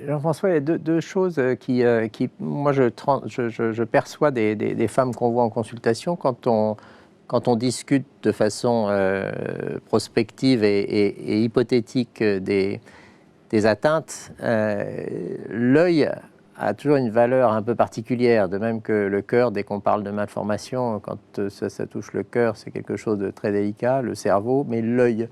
Jean-François, il y a deux choses qui moi, je perçois des femmes qu'on voit en consultation quand on discute de façon prospective et hypothétique des atteintes. L'œil a toujours une valeur un peu particulière, de même que le cœur, dès qu'on parle de malformation, quand ça touche le cœur, c'est quelque chose de très délicat, le cerveau, mais l'œil.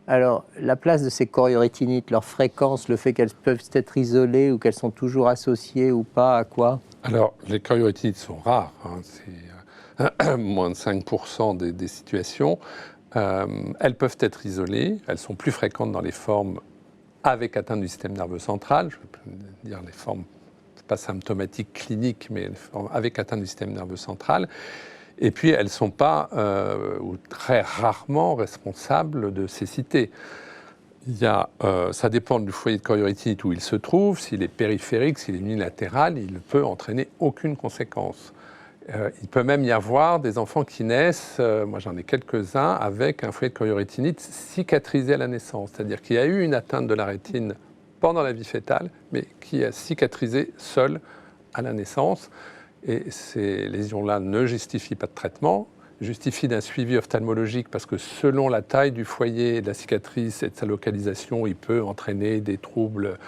Alors, la place de ces choriorétinites, leur fréquence, le fait qu'elles peuvent être isolées ou qu'elles sont toujours associées ou pas, à quoi? Alors, les choriorétinites sont rares, hein, c'est moins de 5% des situations. Elles peuvent être isolées, elles sont plus fréquentes dans les formes avec atteinte du système nerveux central, je veux dire les formes pas symptomatiques cliniques, mais les formes avec atteinte du système nerveux central. Et puis, elles ne sont pas, ou très rarement, responsables de cécité. Ça dépend du foyer de choriorétinite où il se trouve. S'il est périphérique, s'il est unilatéral, il ne peut entraîner aucune conséquence. Il peut même y avoir des enfants qui naissent, moi j'en ai quelques-uns, avec un foyer de choriorétinite cicatrisé à la naissance. C'est-à-dire qu'il y a eu une atteinte de la rétine pendant la vie fœtale, mais qui a cicatrisé seul à la naissance. Et ces lésions-là ne justifient pas de traitement, justifient d'un suivi ophtalmologique parce que selon la taille du foyer, de la cicatrice et de sa localisation, il peut entraîner des troubles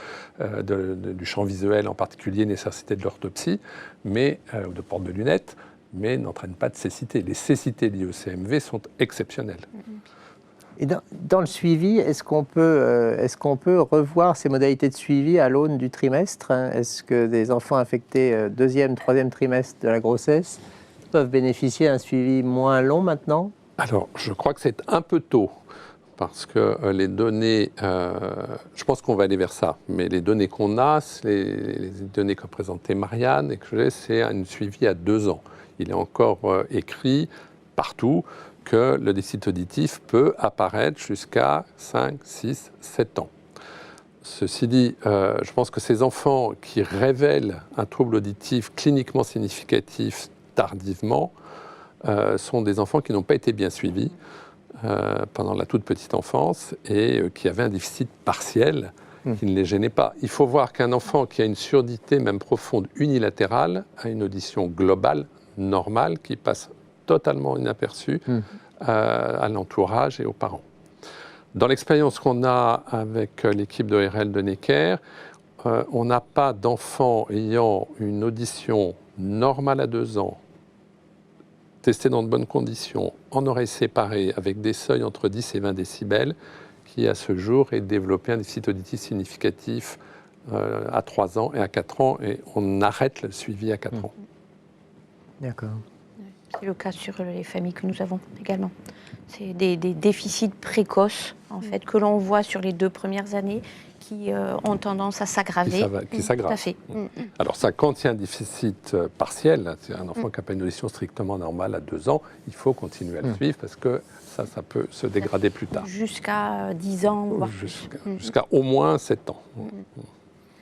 du champ visuel, en particulier nécessité de l'orthopsie, mais de port de lunettes, mais n'entraîne pas de cécité. Les cécités liées au CMV sont exceptionnelles. Et dans le suivi, est-ce qu'on peut revoir ces modalités de suivi à l'aune du trimestre, hein? Est-ce que des enfants affectés deuxième, troisième trimestre de la grossesse peuvent bénéficier d'un suivi moins long maintenant? Alors, je crois que c'est un peu tôt, parce que les données, je pense qu'on va aller vers ça, mais les données qu'on a, les données qu'a présentées Marianne, et que j'ai, c'est un suivi à 2 ans. Il est encore écrit partout que le déficit auditif peut apparaître jusqu'à 5, 6, 7 ans. Ceci dit, je pense que ces enfants qui révèlent un trouble auditif cliniquement significatif tardivement sont des enfants qui n'ont pas été bien suivis pendant la toute petite enfance et qui avaient un déficit partiel qui ne les gênait pas. Il faut voir qu'un enfant qui a une surdité, même profonde, unilatérale, a une audition globale, normale, qui passe totalement inaperçue à l'entourage et aux parents. Dans l'expérience qu'on a avec l'équipe d'ORL de Necker, on n'a pas d'enfants ayant une audition normale à 2 ans, testée dans de bonnes conditions, en oreilles séparées, avec des seuils entre 10 et 20 décibels, qui à ce jour ait développé un déficit auditif significatif à 3 ans et à 4 ans, et on arrête le suivi à 4 ans. D'accord. C'est le cas sur les familles que nous avons également. C'est des déficits précoces, en fait, que l'on voit sur les 2 premières années, qui ont tendance à s'aggraver. Qui s'aggravent. Tout à fait. Alors ça, quand il y a un déficit partiel, c'est un enfant qui n'a pas une audition strictement normale à 2 ans, il faut continuer à le suivre parce que ça peut se dégrader plus tard. Jusqu'à 10 ans, voire Jusqu'à au moins 7 ans.